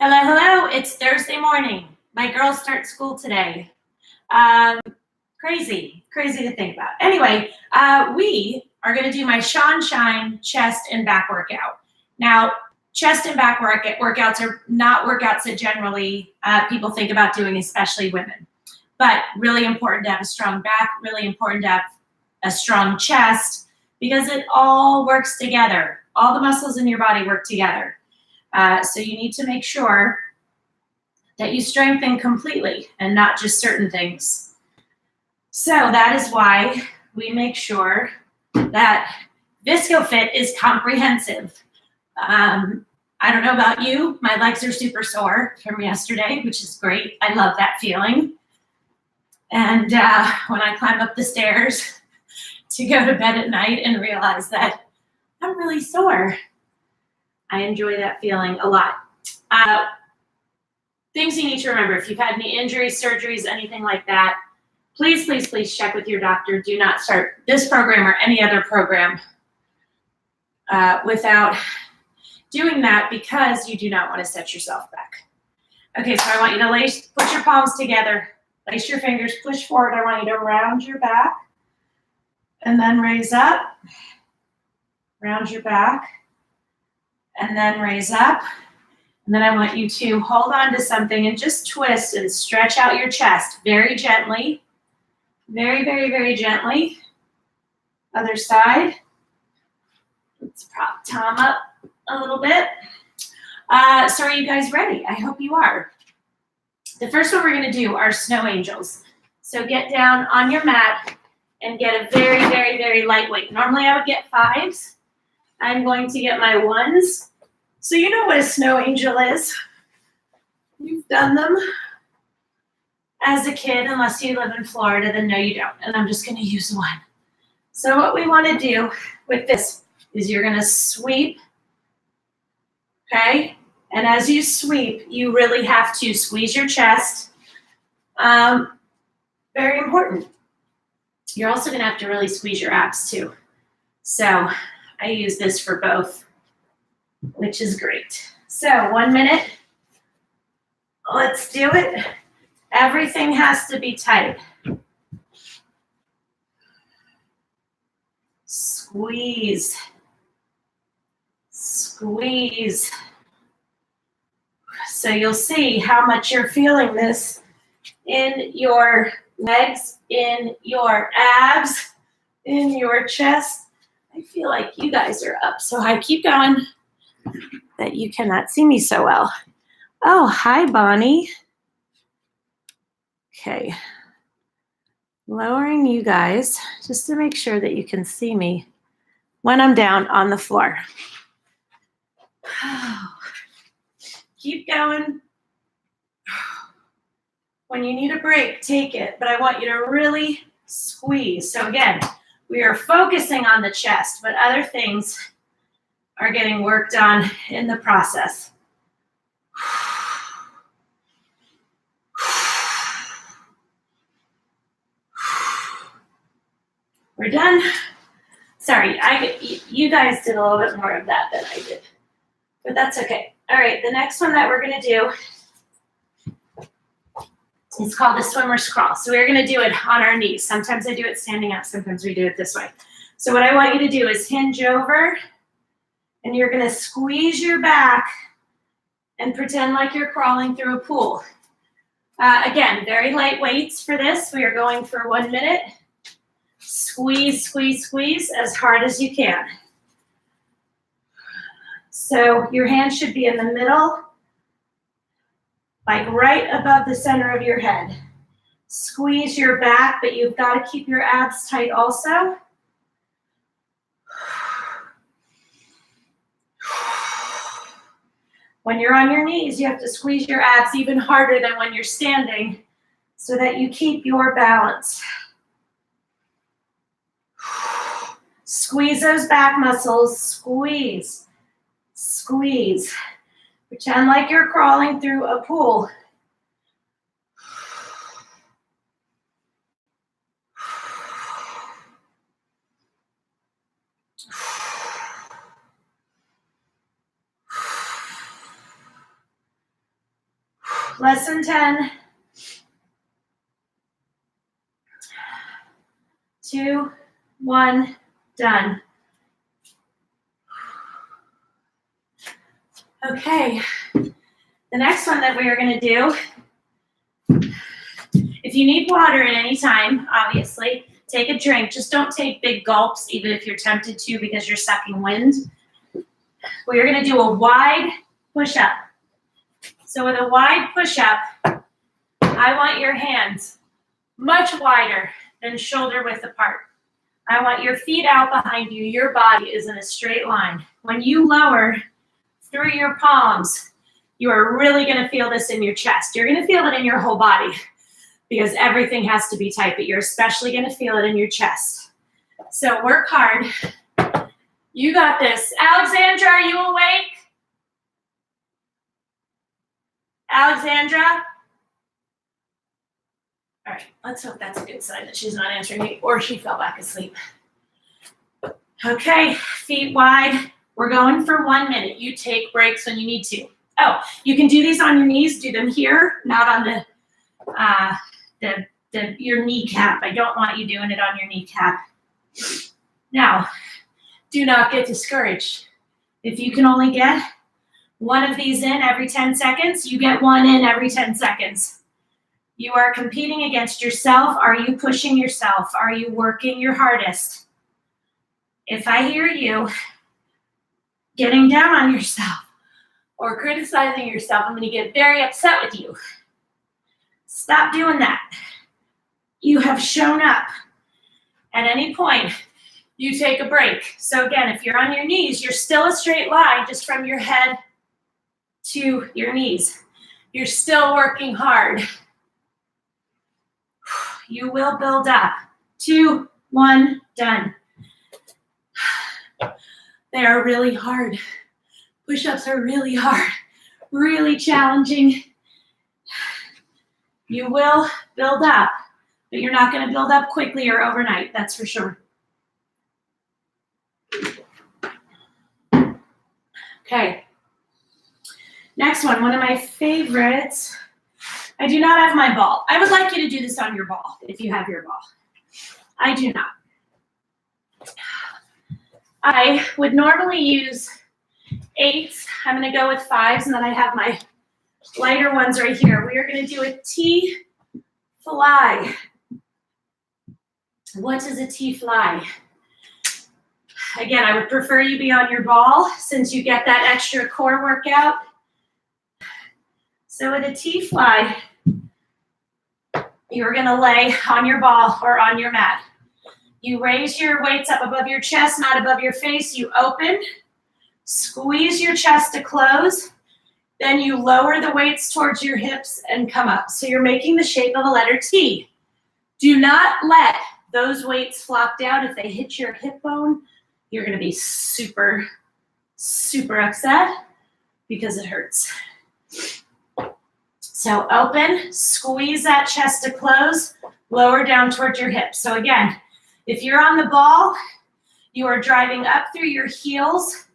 Hello, hello. It's Thursday morning. My girls start school today. Um, crazy to think about. Anyway, we are going to do my SHAWNSHINE chest and back workout. Now, chest and back workouts are not workouts that generally people think about doing, especially women. But really important to have a strong back, really important to have a strong chest because it all works together. All the muscles in your body work together. So you need to make sure that you strengthen completely and not just certain things. So that is why we make sure that ViscoFit is comprehensive. I don't know about you, my legs are super sore from yesterday, which is great. I love that feeling. And when I climb up the stairs to go to bed at night and realize that I'm really sore, I enjoy that feeling a lot. Things you need to remember, if you've had any injuries, surgeries, anything like that, please check with your doctor. Do not start this program or any other program without doing that because you do not want to set yourself back. Okay, so I want you to put your palms together, lace your fingers, push forward. I want you to round your back and then raise up, round your back, and then raise up. And then I want you to hold on to something and just twist and stretch out your chest very gently. Very gently. Other side. Let's prop Tom up a little bit. So are you guys ready? I hope you are. The first one we're going to do are snow angels. So get down on your mat and get a very lightweight. Normally I would get 5s. I'm going to get my 1s. So you know what a snow angel is. You've done them as a kid, unless you live in Florida, then no you don't. And I'm just gonna use 1. So what we wanna do with this is you're gonna sweep, okay? And as you sweep, you really have to squeeze your chest. Very important. You're also gonna have to really squeeze your abs too. So I use this for both, which is great. So 1 minute, let's do it. Everything has to be tight. Squeeze, squeeze. So you'll see how much you're feeling this in your legs, in your abs, in your chest. I feel like you guys are up so high. Keep going. That you cannot see me so well. Oh, hi, Bonnie. Okay. Lowering you guys just to make sure that you can see me when I'm down on the floor. Keep going. When you need a break, take it, but I want you to really squeeze. So again, we are focusing on the chest, but other things are getting worked on in the process. We're done. Sorry, you guys did a little bit more of that than I did, but that's okay. All right, the next one that we're gonna do is called the swimmer's crawl. So we're gonna do it on our knees. Sometimes I do it standing up, sometimes we do it this way. So what I want you to do is hinge over, and you're gonna squeeze your back and pretend like you're crawling through a pool. Again, very light weights for this. We are going for 1 minute. Squeeze, squeeze, squeeze as hard as you can. So your hand should be in the middle, like right above the center of your head. Squeeze your back, but you've got to keep your abs tight also. When you're on your knees, you have to squeeze your abs even harder than when you're standing so that you keep your balance. Squeeze those back muscles, squeeze, squeeze. Pretend like you're crawling through a pool. Less than 10. 2, 1, done. Okay, the next one that we are going to do, if you need water at any time, obviously, take a drink. Just don't take big gulps, even if you're tempted to because you're sucking wind. We are going to do a wide push-up. So with a wide push-up, I want your hands much wider than shoulder width apart. I want your feet out behind you. Your body is in a straight line. When you lower through your palms, you are really going to feel this in your chest. You're going to feel it in your whole body because everything has to be tight, but you're especially going to feel it in your chest. So work hard. You got this. Alexandra, are you awake? Alexandra? All right, let's hope that's a good sign that she's not answering me or she fell back asleep. Okay, feet wide. We're going for 1 minute. You take breaks when you need to. Oh, you can do these on your knees. Do them here, not on your kneecap. I don't want you doing it on your kneecap. Now, do not get discouraged. If you can only get one of these in every 10 seconds, you get one in every 10 seconds. You are competing against yourself. Are you pushing yourself? Are you working your hardest? If I hear you getting down on yourself or criticizing yourself, I'm going to get very upset with you. Stop doing that. You have shown up. At any point, you take a break. So again, if you're on your knees, you're still a straight line just from your head to your knees. You're still working hard. You will build up. 2, 1, done. They are really hard. Push-ups are really hard, really challenging. You will build up, but you're not going to build up quickly or overnight, that's for sure. Okay. Next one of my favorites. I do not have my ball. I would like you to do this on your ball, if you have your ball. I do not. I would normally use 8s. I'm going to go with 5s, and then I have my lighter ones right here. We are going to do a T fly. What is a T fly? Again, I would prefer you be on your ball since you get that extra core workout. So with a T fly, you're going to lay on your ball or on your mat. You raise your weights up above your chest, not above your face. You open, squeeze your chest to close. Then you lower the weights towards your hips and come up. So you're making the shape of a letter T. Do not let those weights flop down. If they hit your hip bone, you're going to be super, super upset because it hurts. So open, squeeze that chest to close, lower down towards your hips. So again, if you're on the ball, you are driving up through your heels.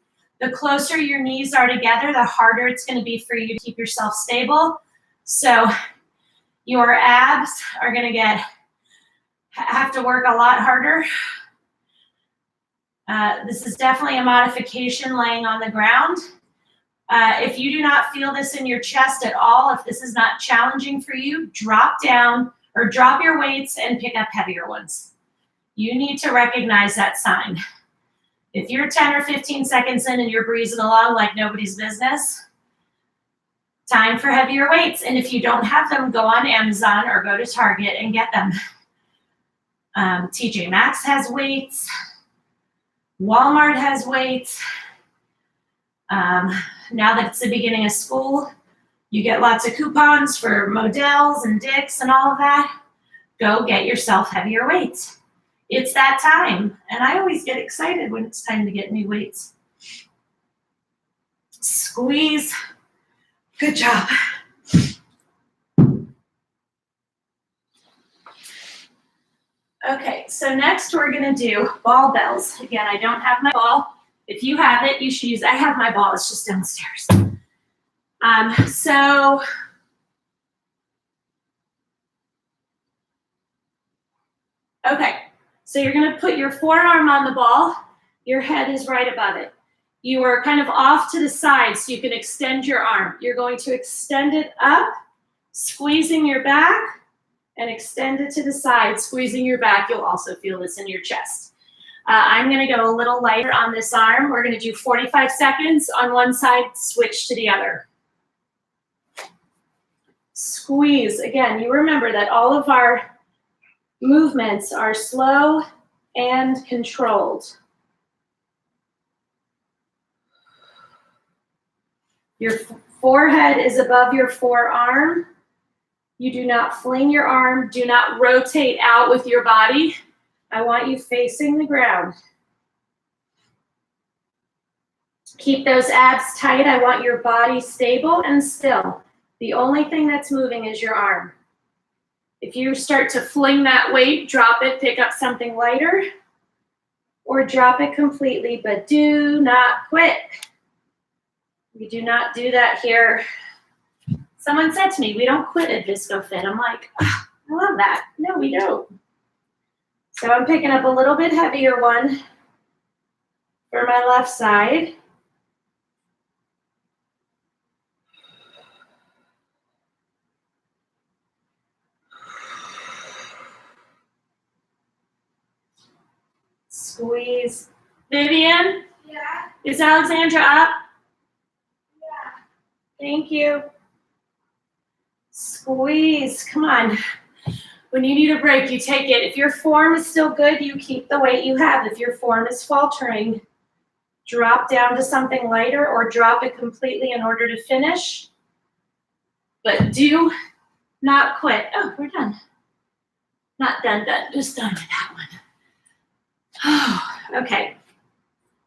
The closer your knees are together, the harder it's going to be for you to keep yourself stable. So your abs are going to have to work a lot harder. This is definitely a modification laying on the ground. If you do not feel this in your chest at all, if this is not challenging for you, drop down or drop your weights and pick up heavier ones. You need to recognize that sign. If you're 10 or 15 seconds in and you're breezing along like nobody's business, time for heavier weights. And if you don't have them, go on Amazon or go to Target and get them. TJ Maxx has weights. Walmart has weights. Now that it's the beginning of school, you get lots of coupons for Models and Dick's and all of that. Go get yourself heavier weights. It's that time, and I always get excited when it's time to get new weights. Squeeze. Good job. Okay, so next we're going to do ball bells. Again, I don't have my ball. If you have it, you should use it. I have my ball. It's just downstairs. So Okay, so you're gonna put your forearm on the ball. Your head is right above it. You are kind of off to the side so you can extend your arm. You're going to extend it up, squeezing your back, and extend it to the side, squeezing your back. You'll also feel this in your chest. I'm gonna go a little lighter on this arm. We're gonna do 45 seconds on one side, switch to the other. Squeeze. Again, you remember that all of our movements are slow and controlled. Your forehead is above your forearm. You do not fling your arm. Do not rotate out with your body. I want you facing the ground. Keep those abs tight. I want your body stable and still. The only thing that's moving is your arm. If you start to fling that weight, drop it, pick up something lighter, or drop it completely, but do not quit. We do not do that here. Someone said to me, we don't quit at ViscoFit. I'm like, oh, I love that. No, we don't. So I'm picking up a little bit heavier one for my left side. Squeeze. Vivian? Yeah. Is Alexandra up? Yeah. Thank you. Squeeze. Come on. When you need a break, you take it. If your form is still good, you keep the weight you have. If your form is faltering, drop down to something lighter or drop it completely in order to finish. But do not quit. Oh, we're done. Not done, just done with that one. Oh, okay.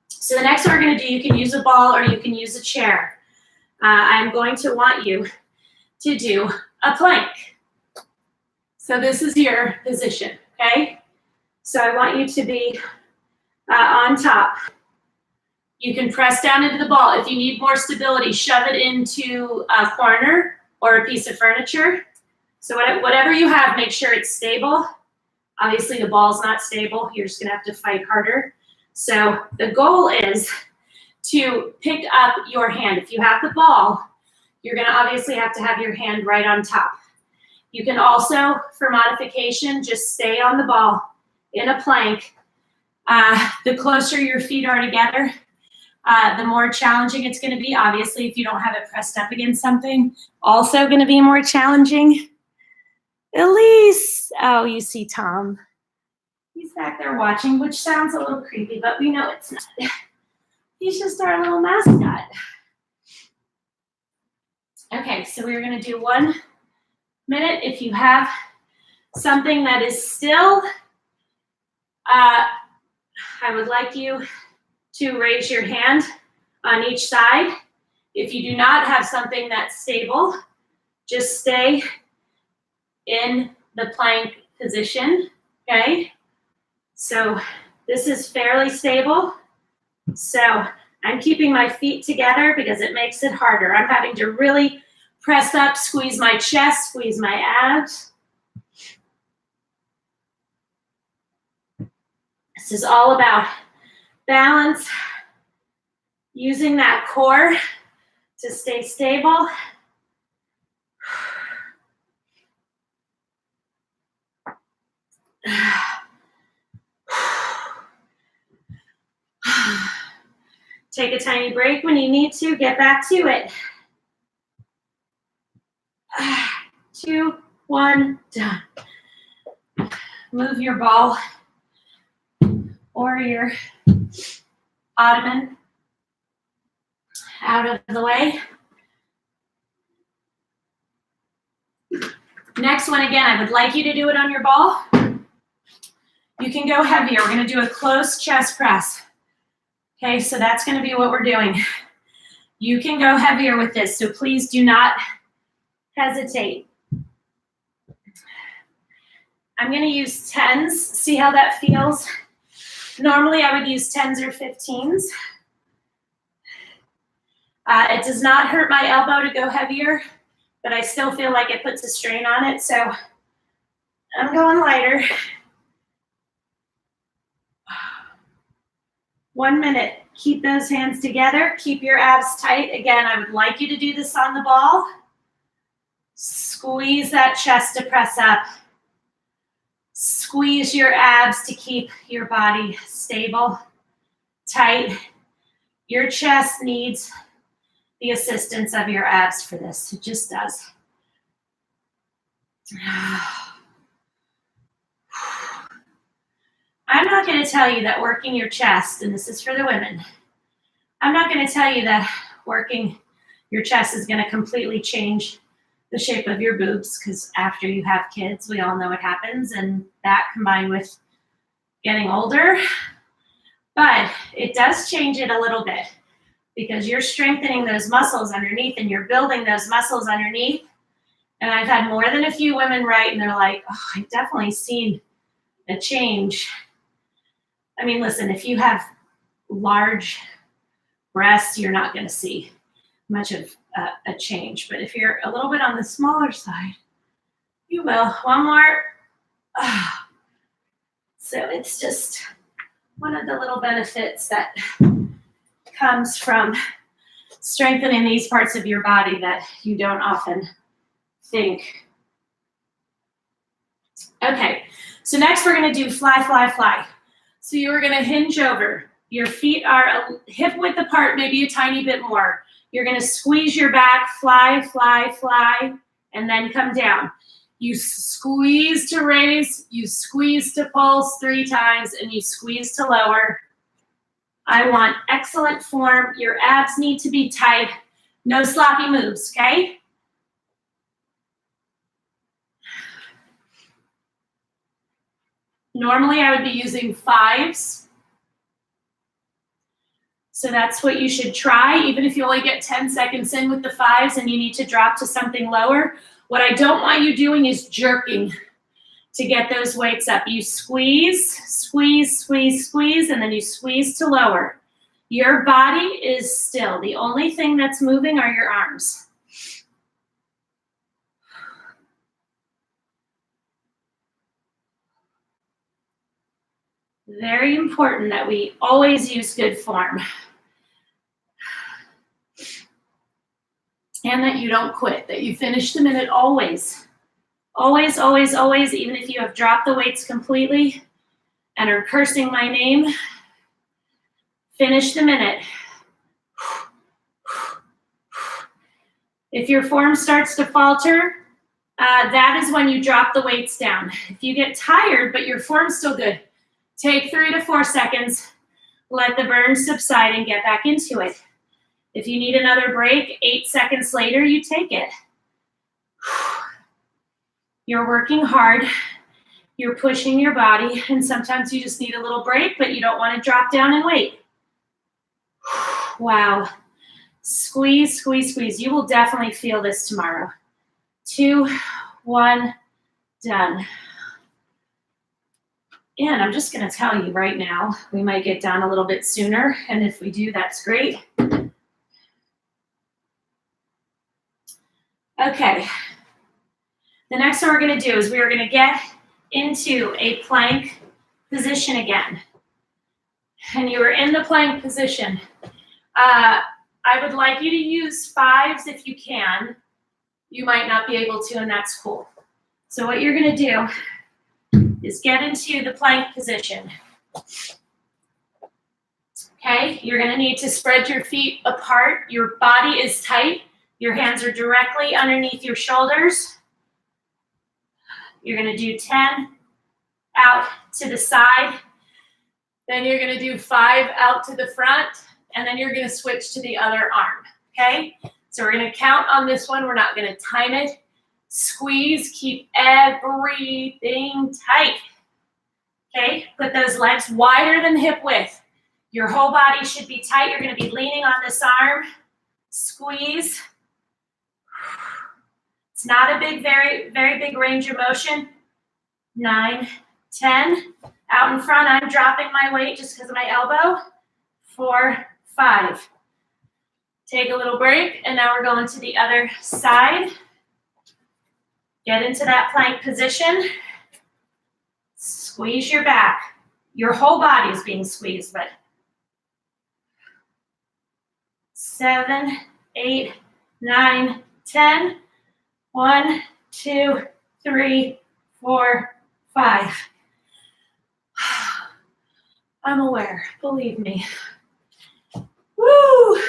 So the next one we're going to do, you can use a ball or you can use a chair. I'm going to want you to do a plank. So this is your position, okay? So I want you to be on top. You can press down into the ball. If you need more stability, shove it into a corner or a piece of furniture. So whatever you have, make sure it's stable. Obviously, the ball's not stable. You're just gonna have to fight harder. So the goal is to pick up your hand. If you have the ball, you're gonna obviously have to have your hand right on top. You can also, for modification, just stay on the ball in a plank. The closer your feet are together, the more challenging it's gonna be. Obviously, if you don't have it pressed up against something, also gonna be more challenging. Elise, oh, you see Tom. He's back there watching, which sounds a little creepy, but we know it's not. He's just our little mascot. Okay, so we're gonna do 1 minute. If you have something that is still, I would like you to raise your hand on each side. If you do not have something that's stable, just stay in the plank position, okay? So this is fairly stable. So I'm keeping my feet together because it makes it harder. I'm having to really press up, squeeze my chest, squeeze my abs. This is all about balance, using that core to stay stable. Take a tiny break when you need to. Get back to it. 2, 1, done. Move your ball or your ottoman out of the way. Next one, again, I would like you to do it on your ball. You can go heavier. We're going to do a close chest press. Okay, so that's going to be what we're doing. You can go heavier with this, so please do not hesitate. I'm going to use 10s. See how that feels? Normally, I would use 10s or 15s. It does not hurt my elbow to go heavier, but I still feel like it puts a strain on it, so I'm going lighter. 1 minute. Keep those hands together. Keep your abs tight. Again, I would like you to do this on the ball. Squeeze that chest to press up. Squeeze your abs to keep your body stable, tight. Your chest needs the assistance of your abs for this. It just does. I'm not going to tell you that working your chest, and this is for the women, I'm not going to tell you that working your chest is going to completely change the shape of your boobs, because after you have kids, we all know what happens, and that combined with getting older. But it does change it a little bit, because you're strengthening those muscles underneath and you're building those muscles underneath. And I've had more than a few women write, and they're like, oh, I've definitely seen a change. I mean, listen, if you have large breasts, you're not going to see much of a change. But if you're a little bit on the smaller side, you will. One more. So it's just one of the little benefits that comes from strengthening these parts of your body that you don't often think. Okay, so next we're going to do fly, fly, fly. So you're going to hinge over. Your feet are hip width apart, maybe a tiny bit more. You're going to squeeze your back, fly, fly, fly, and then come down. You squeeze to raise, you squeeze to pulse 3 times, and you squeeze to lower. I want excellent form. Your abs need to be tight. No sloppy moves, okay? Normally, I would be using 5s. So that's what you should try, even if you only get 10 seconds in with the 5s and you need to drop to something lower. What I don't want you doing is jerking to get those weights up. You squeeze, squeeze, squeeze, squeeze, and then you squeeze to lower. Your body is still. The only thing that's moving are your arms. Very important that we always use good form. And that you don't quit, that you finish the minute always. Always, always, always, even if you have dropped the weights completely and are cursing my name, finish the minute. If your form starts to falter, that is when you drop the weights down. If you get tired, but your form's still good, take 3 to 4 seconds, let the burn subside and get back into it. If you need another break, 8 seconds later, you take it. You're working hard. You're pushing your body, and sometimes you just need a little break, but you don't want to drop down and wait. Wow. Squeeze, squeeze, squeeze. You will definitely feel this tomorrow. 2, 1, done. And I'm just going to tell you right now, we might get done a little bit sooner, and if we do, that's great. Okay, the next one we're going to do is we are going to get into a plank position again. And you are in the plank position. I would like you to use 5s if you can. You might not be able to, and that's cool. So what you're going to do is get into the plank position. Okay, you're going to need to spread your feet apart. Your body is tight. Your hands are directly underneath your shoulders. You're going to do 10 out to the side. Then you're going to do 5 out to the front. And then you're going to switch to the other arm. Okay? So we're going to count on this one. We're not going to time it. Squeeze. Keep everything tight. Okay? Put those legs wider than hip width. Your whole body should be tight. You're going to be leaning on this arm. Squeeze. It's not a big, very, very big range of motion. 9, 10. Out in front, I'm dropping my weight just because of my elbow. 4, 5. Take a little break, and now we're going to the other side. Get into that plank position. Squeeze your back. Your whole body is being squeezed, but 7, 8, 9, 10. 1, 2, 3, 4, 5. I'm aware, believe me. Woo!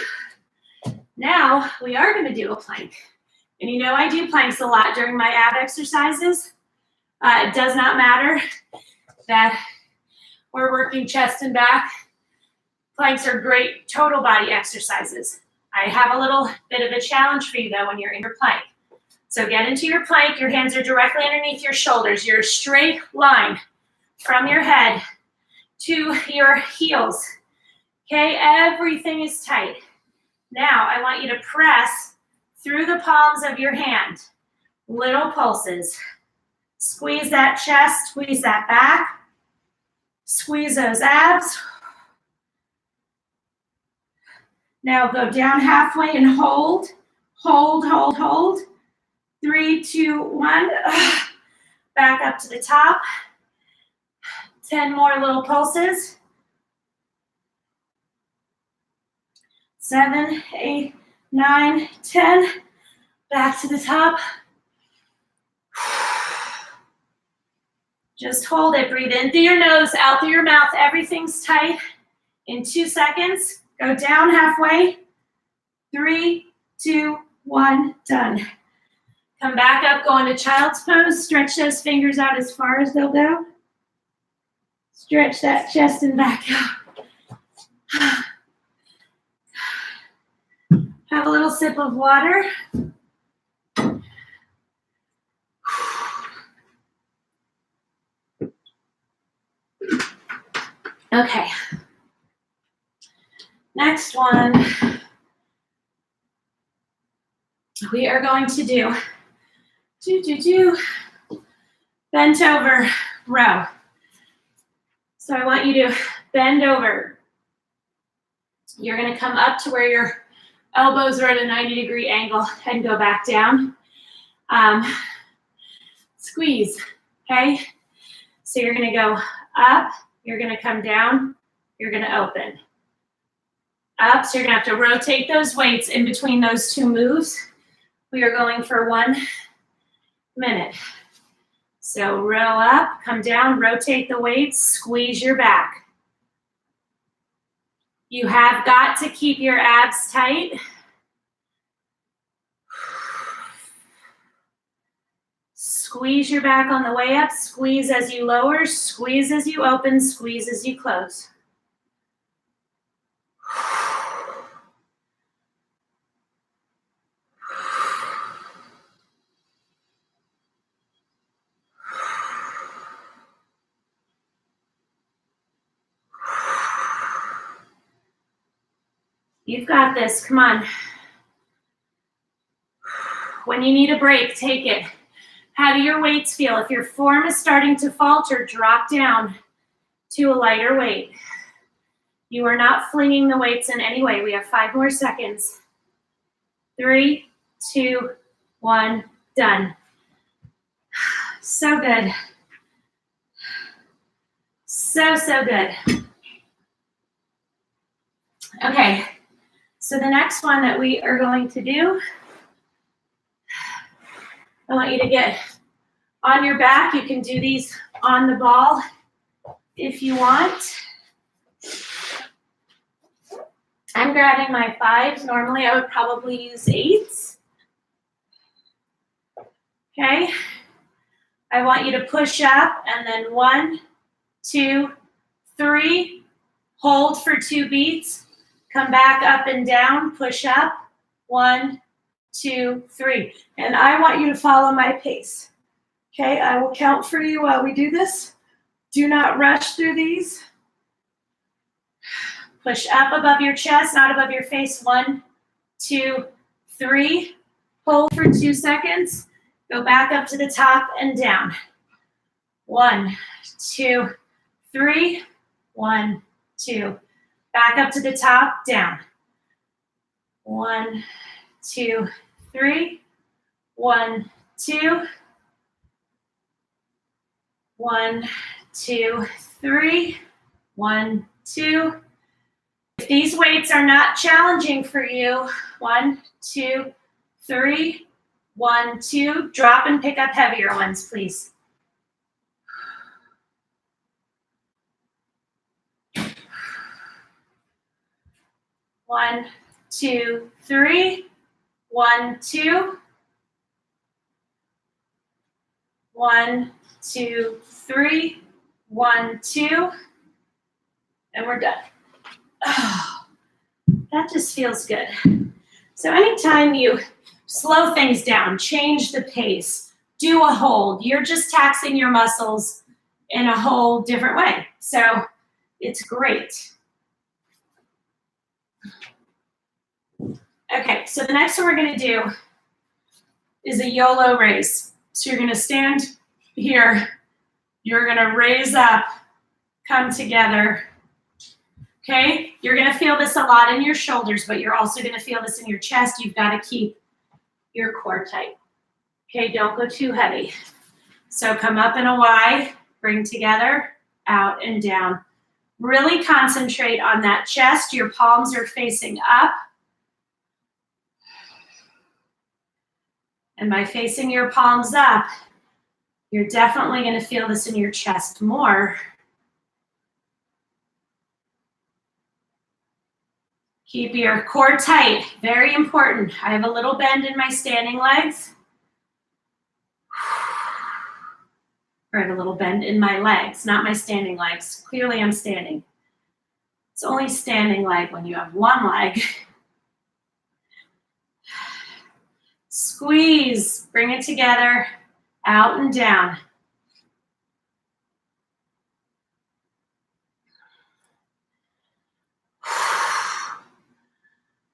Now we are going to do a plank. And you know I do planks a lot during my ab exercises. It does not matter that we're working chest and back. Planks are great total body exercises. I have a little bit of a challenge for you though when you're in your plank. So get into your plank. Your hands are directly underneath your shoulders. You're a straight line from your head to your heels. Okay, everything is tight. Now I want you to press through the palms of your hand. Little pulses. Squeeze that chest, squeeze that back. Squeeze those abs. Now go down halfway and hold. Hold, hold, hold. 3, 2, 1. Back up to the top. 10 more little pulses. 7, 8, 9, 10. Back to the top. Just hold it. Breathe in through your nose, out through your mouth. Everything's tight. In 2 seconds, go down halfway. 3, 2, 1, done. Come back up, go into child's pose. Stretch those fingers out as far as they'll go. Stretch that chest and back out. Have a little sip of water. Okay. Next one. We are going to do bent over row. So I want you to bend over. You're going to come up to where your elbows are at a 90-degree angle and go back down. Squeeze, okay? So you're going to go up, you're going to come down, you're going to open. Up, so you're going to have to rotate those weights in between those two moves. We are going for 1 minute. So row up, come down, rotate the weights, squeeze your back. You have got to keep your abs tight. Squeeze your back on the way up, squeeze as you lower, squeeze as you open, squeeze as you close. You've got this, come on. When you need a break, take it. How do your weights feel? If your form is starting to falter, drop down to a lighter weight. You are not flinging the weights in any way. We have 5 more seconds. 3, 2, 1, done. So good. So good. Okay, so the next one that we are going to do, I want you to get on your back. You can do these on the ball if you want. I'm grabbing my 5s. Normally I would probably use 8s. Okay. I want you to push up and then 1, 2, 3. Hold for 2 beats. Come back up and down. Push up. 1, 2, 3. And I want you to follow my pace. Okay, I will count for you while we do this. Do not rush through these. Push up above your chest, not above your face. 1, 2, 3. Hold for 2 seconds. Go back up to the top and down. 1, 2, 3. 1, 2. Back up to the top, down. 1, 2, 3. 1, 2. 1, 2, 3. 1, 2. If these weights are not challenging for you, 1, 2, 3, 1, 2, drop and pick up heavier ones, please. One, 2, 3, 1, 2. 1, 2, 3, 1, 2, and we're done. Oh, that just feels good. So anytime you slow things down, change the pace, do a hold, you're just taxing your muscles in a whole different way. So it's great. Okay, so the next one we're going to do is a YOLO raise. So you're going to stand here, you're going to raise up, come together. Okay, you're going to feel this a lot in your shoulders, but you're also going to feel this in your chest. You've got to keep your core tight. Okay, don't go too heavy. So come up in a Y, bring together, out and down. Really concentrate on that chest. Your palms are facing up. And by facing your palms up, you're definitely going to feel this in your chest more. Keep your core tight, very important. I have a little bend in my standing legs. Or I have a little bend in my legs, not my standing legs. Clearly I'm standing. It's only standing leg when you have one leg. Squeeze, bring it together, out and down.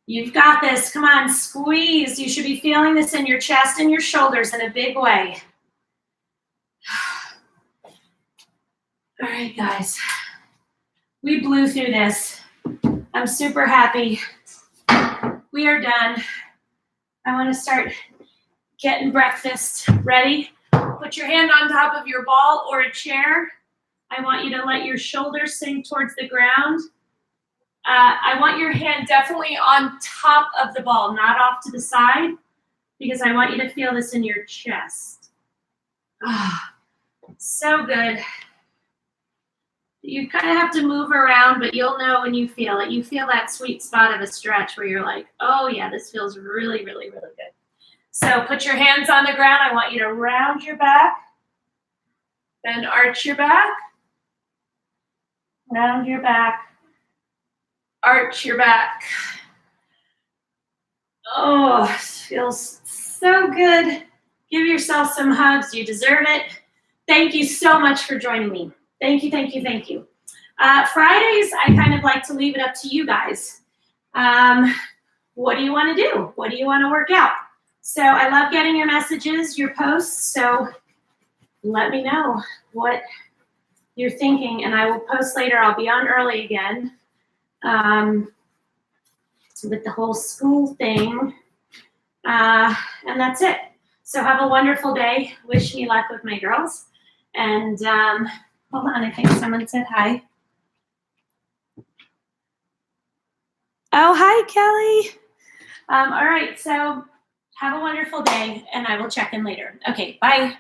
You've got this, come on, squeeze. You should be feeling this in your chest and your shoulders in a big way. All right, guys, we blew through this. I'm super happy. We are done. I want to start getting breakfast ready. Put your hand on top of your ball or a chair. I want you to let your shoulders sink towards the ground. I want your hand definitely on top of the ball, not off to the side, because I want you to feel this in your chest. Ah, so good. You kind of have to move around, but you'll know when you feel it. You feel that sweet spot of a stretch where you're like, oh yeah, this feels really, really, really good. So put your hands on the ground. I want you to round your back, then arch your back, round your back, arch your back. Oh, feels so good. Give yourself some hugs. You deserve it. Thank you so much for joining me. Thank you, thank you, thank you. Fridays, I kind of like to leave it up to you guys. What do you want to do? What do you want to work out? So I love getting your messages, your posts. So let me know what you're thinking, and I will post later. I'll be on early again. With the whole school thing. And that's it. So have a wonderful day. Wish me luck with my girls. And hold on, I think someone said hi. Oh, hi, Kelly. All right, so have a wonderful day, and I will check in later. Okay, bye.